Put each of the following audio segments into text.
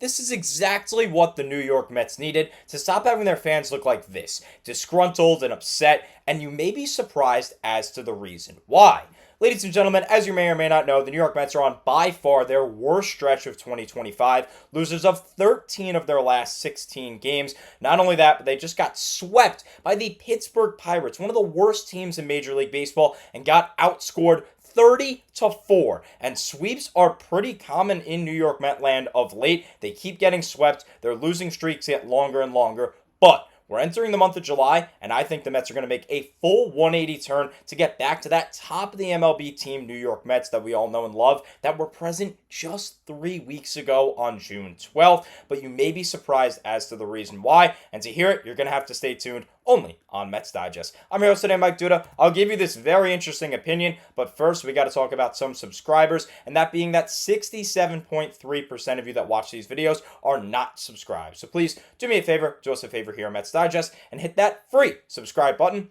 This is exactly what the New York Mets needed to stop having their fans look like this, disgruntled and upset, and you may be surprised as to the reason why. Ladies and gentlemen, as you may or may not know, the New York Mets are on by far their worst stretch of 2025, losers of 13 of their last 16 games. Not only that, but they just got swept by the Pittsburgh Pirates, one of the worst teams in Major League Baseball, and got outscored 30-4. And sweeps are pretty common in New York Met land of late. They keep getting swept. Their losing streaks get longer and longer. But we're entering the month of July, and I think the Mets are going to make a full 180 turn to get back to that top of the MLB team, New York Mets, that we all know and love, that were present just 3 weeks ago on June 12th. But you may be surprised as to the reason why, and to hear it, you're going to have to stay tuned only on Mets Digest. I'm your host today, Mike Duda. I'll give you this very interesting opinion, but first we got to talk about some subscribers, and that being that 67.3% of you that watch these videos are not subscribed. So please do me a favor, do us a favor here on Mets Digest, and hit that free subscribe button.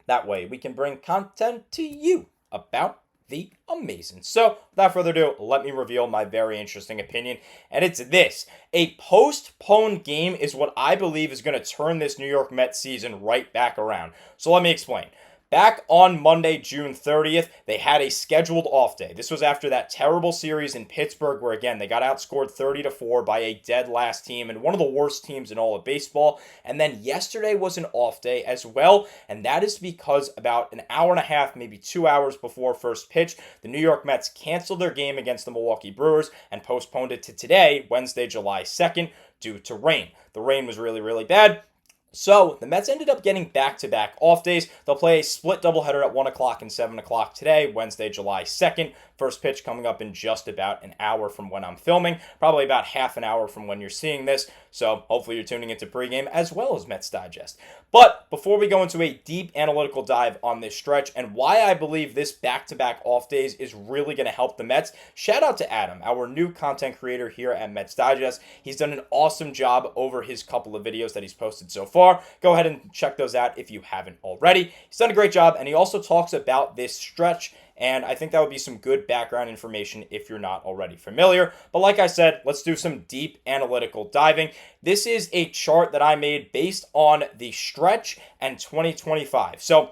That way we can bring content to you about the amazing. So, without further ado, let me reveal my very interesting opinion, and it's this. A postponed game is what I believe is going to turn this New York Mets season right back around. So let me explain. Back on Monday, June 30th, they had a scheduled off day. This was after that terrible series in Pittsburgh where, again, they got outscored 30-4 by a dead last team and one of the worst teams in all of baseball. And then yesterday was an off day as well, and that is because about an hour and a half, maybe 2 hours before first pitch, the New York Mets canceled their game against the Milwaukee Brewers and postponed it to today, Wednesday, July 2nd, due to rain. The rain was really, really bad. So, the Mets ended up getting back-to-back off days. They'll play a split doubleheader at 1 o'clock and 7 o'clock today, Wednesday, July 2nd. First pitch coming up in just about an hour from when I'm filming, probably about half an hour from when you're seeing this. So, hopefully you're tuning into pregame as well as Mets Digest. But before we go into a deep analytical dive on this stretch and why I believe this back-to-back off days is really going to help the Mets, shout out to Adam, our new content creator here at Mets Digest. He's done an awesome job over his couple of videos that he's posted so far. Go ahead and check those out if you haven't already. He's done a great job, and he also talks about this stretch, and I think that would be some good background information if you're not already familiar. But like I said, let's do some deep analytical diving. This is a chart that I made based on the stretch and 2025. So,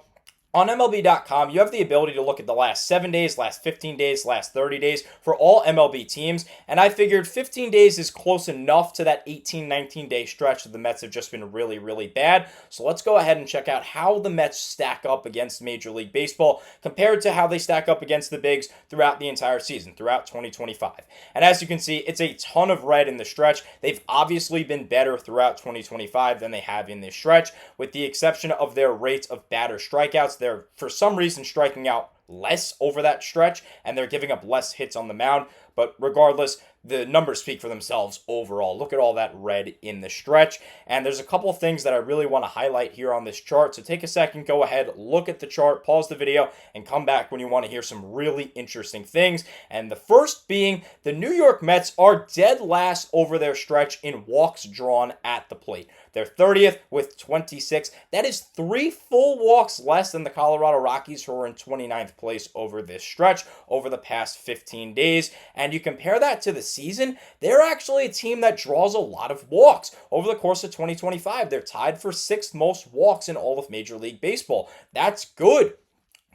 on MLB.com, you have the ability to look at the last 7 days, last 15 days, last 30 days for all MLB teams, and I figured 15 days is close enough to that 18, 19-day stretch that the Mets have just been really, really bad. So let's go ahead and check out how the Mets stack up against Major League Baseball compared to how they stack up against the Bigs throughout the entire season, throughout 2025. And as you can see, it's a ton of red in the stretch. They've obviously been better throughout 2025 than they have in this stretch, with the exception of their rates of batter strikeouts. They're, for some reason, striking out less over that stretch, and they're giving up less hits on the mound. But regardless, the numbers speak for themselves overall. Look at all that red in the stretch. And there's a couple of things that I really want to highlight here on this chart. So take a second, go ahead, look at the chart, pause the video, and come back when you want to hear some really interesting things. And the first being the New York Mets are dead last over their stretch in walks drawn at the plate. They're 30th with 26. That is 3 full walks less than the Colorado Rockies, who are in 29th place over this stretch over the past 15 days. And you compare that to the season, they're actually a team that draws a lot of walks. Over the course of 2025, they're tied for 6th most walks in all of Major League Baseball. That's good,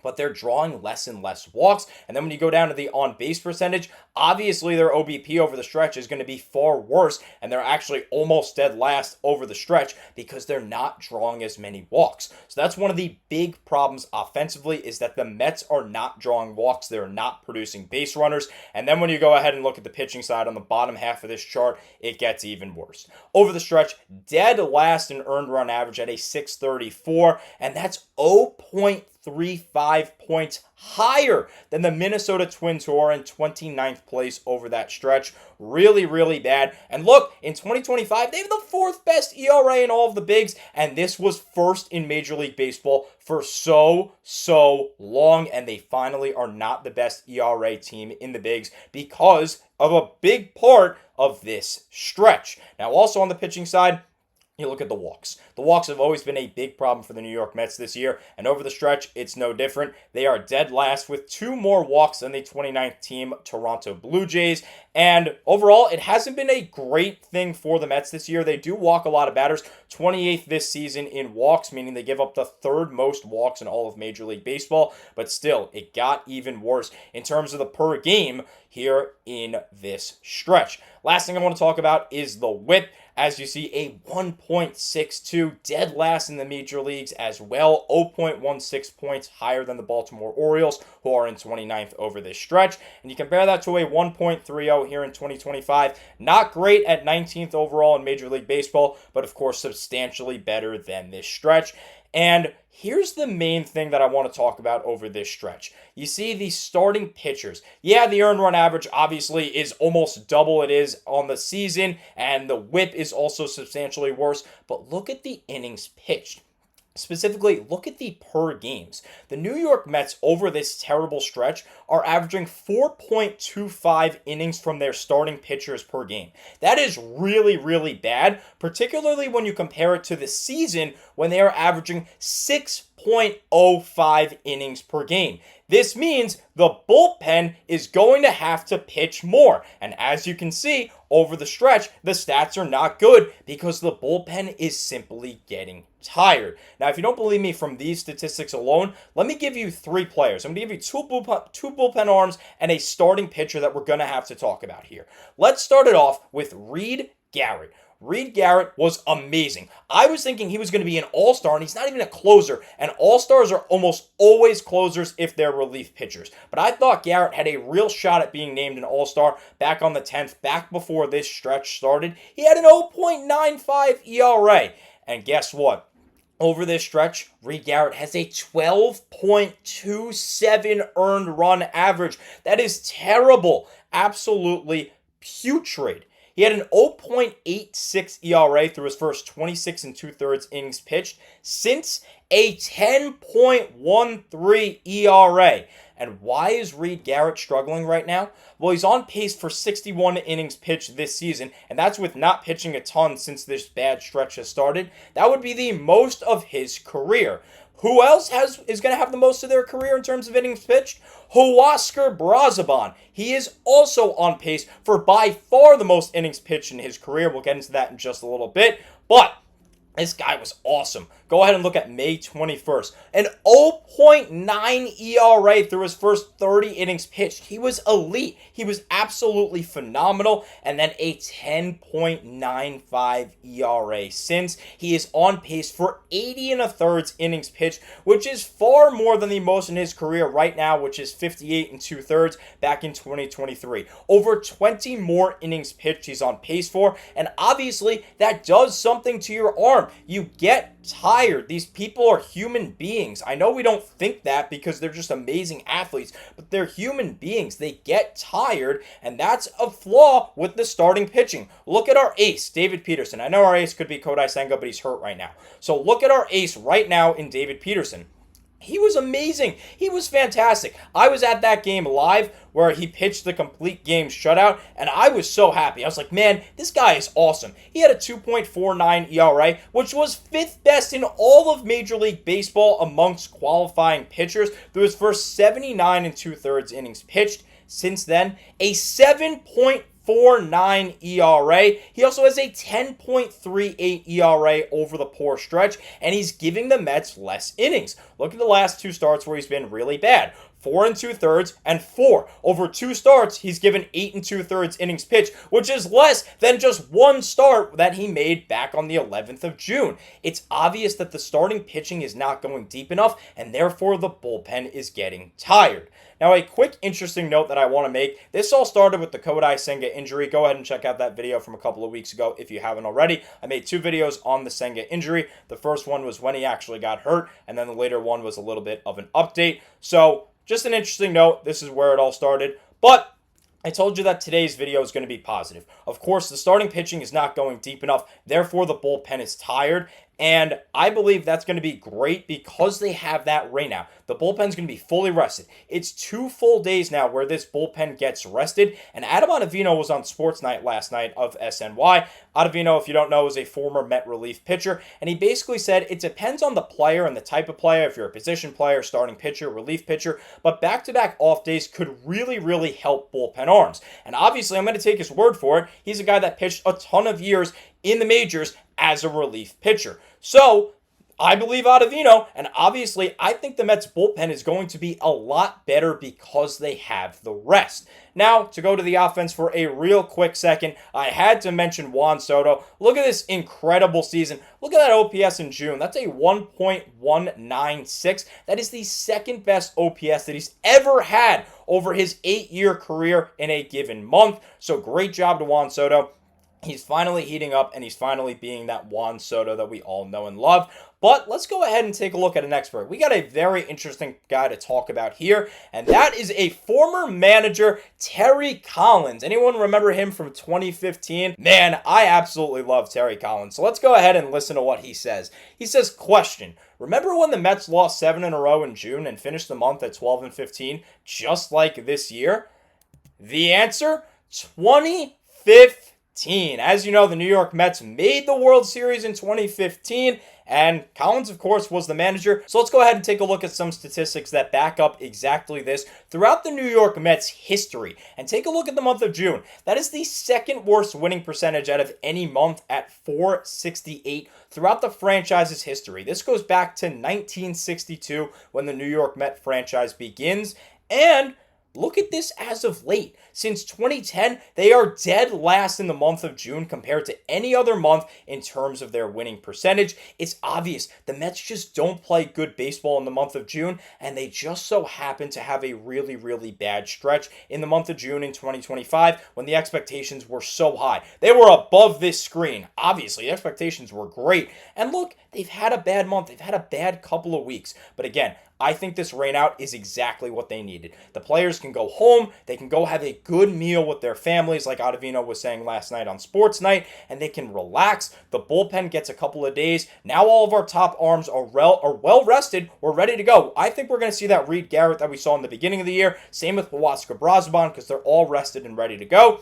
but they're drawing less and less walks. And then when you go down to the on-base percentage, obviously their OBP over the stretch is going to be far worse, and they're actually almost dead last over the stretch because they're not drawing as many walks. So that's one of the big problems offensively, is that the Mets are not drawing walks. They're not producing base runners. And then when you go ahead and look at the pitching side on the bottom half of this chart, it gets even worse. Over the stretch, dead last in earned run average at a 634, and that's 0.35 points higher than the Minnesota Twins, who are in 29th place over that stretch. Really, really bad. And look, in 2025, they have the 4th best ERA in all of the Bigs, and this was first in Major League Baseball for so long, and they finally are not the best ERA team in the Bigs because of a big part of this stretch. Now, also on the pitching side, You look at the walks. The walks have always been a big problem for the New York Mets this year, and over the stretch, it's no different. They are dead last with 2 more walks than the 29th team, Toronto Blue Jays. And overall, it hasn't been a great thing for the Mets this year. They do walk a lot of batters, 28th this season in walks, meaning they give up the 3rd most walks in all of Major League Baseball. But still, it got even worse in terms of the per game here in this stretch. Last thing I want to talk about is the whip. As you see, a 1.62, dead last in the major leagues as well, 0.16 points higher than the Baltimore Orioles, who are in 29th over this stretch. And you compare that to a 1.30 here in 2025. Not great at 19th overall in Major League Baseball, but of course substantially better than this stretch. And here's the main thing that I want to talk about over this stretch. You see the starting pitchers. Yeah, the earned run average obviously is almost double it is on the season, and the whip is also substantially worse. But look at the innings pitched. Specifically, look at the per games. The New York Mets over this terrible stretch are averaging 4.25 innings from their starting pitchers per game. That is really, really bad, particularly when you compare it to the season when they are averaging 6.05 innings per game. This means the bullpen is going to have to pitch more. And as you can see, over the stretch, the stats are not good because the bullpen is simply getting tired. Now, if you don't believe me from these statistics alone, let me give you 3 players. I'm going to give you two bullpen arms and a starting pitcher that we're going to have to talk about here. Let's start it off with Reed Garrett. Reed Garrett was amazing. I was thinking he was going to be an all-star, and he's not even a closer. And all-stars are almost always closers if they're relief pitchers. But I thought Garrett had a real shot at being named an all-star back on the 10th, back before this stretch started. He had an 0.95 ERA. And guess what? Over this stretch, Reed Garrett has a 12.27 earned run average. That is terrible. Absolutely putrid. He had an 0.86 ERA through his first 26 and 2/3 innings pitched since a 10.13 ERA. And why is Reed Garrett struggling right now? Well, he's on pace for 61 innings pitched this season, and that's with not pitching a ton since this bad stretch has started. That would be the most of his career. Who else is going to have the most of their career in terms of innings pitched? Huascar Brazoban. He is also on pace for by far the most innings pitched in his career. We'll get into that in just a little bit. But this guy was awesome. Go ahead and look at May 21st. An 0.9 ERA through his first 30 innings pitched. He was elite. He was absolutely phenomenal. And then a 10.95 ERA since. He is on pace for 80 1/3 innings pitched, which is far more than the most in his career right now, which is 58 2/3 back in 2023. Over 20 more innings pitched he's on pace for. And obviously, that does something to your arm. You get tired. These people are human beings. I know we don't think that because they're just amazing athletes, but they're human beings. They get tired, and that's a flaw with the starting pitching. Look at our ace, David Peterson. I know our ace could be Kodai Senga, but he's hurt right now. So look at our ace right now in David Peterson. He was amazing. He was fantastic. I was at that game live where he pitched the complete game shutout, and I was so happy. I was like, man, this guy is awesome. He had a 2.49 ERA, which was 5th best in all of Major League Baseball amongst qualifying pitchers through his first 79 2/3 innings pitched. Since then, a 7.49 ERA. He also has a 10.38 ERA over the poor stretch, and he's giving the Mets less innings. Look at the last 2 starts where he's been really bad. 4 2/3 and 4. Over 2 starts, he's given 8 2/3 innings pitched, which is less than just 1 start that he made back on the 11th of June. It's obvious that the starting pitching is not going deep enough, and therefore the bullpen is getting tired. Now, a quick interesting note that I want to make. This all started with the Kodai Senga injury. Go ahead and check out that video from a couple of weeks ago if you haven't already. I made 2 videos on the Senga injury. The first one was when he actually got hurt, and then the later one was a little bit of an update. So, just an interesting note. This is where it all started. But I told you that today's video is going to be positive. Of course, the starting pitching is not going deep enough. Therefore, the bullpen is tired. And I believe that's going to be great because they have that rain out. The bullpen's going to be fully rested. It's 2 full days now where this bullpen gets rested. And Adam Ottavino was on Sports Night last night of SNY. Ottavino, if you don't know, is a former Met relief pitcher. And he basically said it depends on the player and the type of player. If you're a position player, starting pitcher, relief pitcher. But back-to-back off days could really, really help bullpen arms. And obviously, I'm going to take his word for it. He's a guy that pitched a ton of years in the majors as a relief pitcher. So, I believe Ottavino, and obviously I think the Mets bullpen is going to be a lot better because they have the rest. Now, to go to the offense for a real quick second, I had to mention Juan Soto. Look at this incredible season. Look at that OPS in June. That's a 1.196. That is the second best OPS that he's ever had over his 8-year career in a given month. So great job to Juan Soto. He's finally heating up, and he's finally being that Juan Soto that we all know and love. But let's go ahead and take a look at an expert. We got a very interesting guy to talk about here, and that is a former manager, Terry Collins. Anyone remember him from 2015? Man, I absolutely love Terry Collins. So let's go ahead and listen to what he says. He says, question, remember when the Mets lost 7 in a row in June and finished the month at 12-15, just like this year? The answer, 2015. As you know, the New York Mets made the World Series in 2015, and Collins, of course, was the manager. So let's go ahead and take a look at some statistics that back up exactly this throughout the New York Mets history. And take a look at the month of June. That is the second worst winning percentage out of any month at .468 throughout the franchise's history. This goes back to 1962 when the New York Mets franchise begins, and look at this as of late. Since 2010, they are dead last in the month of June compared to any other month in terms of their winning percentage. It's obvious the Mets just don't play good baseball in the month of June, and they just so happen to have a really, really bad stretch in the month of June in 2025 when the expectations were so high. They were above this screen. Obviously, the expectations were great. And look, they've had a bad month. They've had a bad couple of weeks. But again, I think this rainout is exactly what they needed. The players can go home, they can go have a good meal with their families, like Ottavino was saying last night on Sports Night, and they can relax. The bullpen gets a couple of days. Now all of our top arms are well rested. We're ready to go. I think we're going to see that Reed Garrett that we saw in the beginning of the year. Same with Huascar Brazoban because they're all rested and ready to go.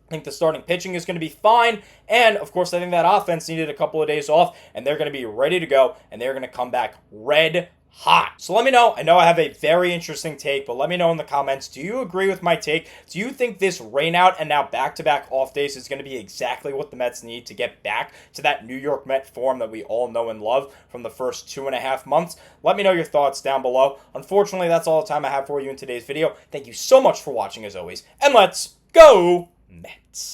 I think the starting pitching is going to be fine. And, of course, I think that offense needed a couple of days off, and they're going to be ready to go, and they're going to come back red hot. So let me know. I know I have a very interesting take, but let me know in the comments. Do you agree with my take? Do you think this rainout and now back-to-back off days is going to be exactly what the Mets need to get back to that New York Met form that we all know and love from the first 2.5 months? Let me know your thoughts down below. Unfortunately, that's all the time I have for you in today's video. Thank you so much for watching as always, and let's go Mets.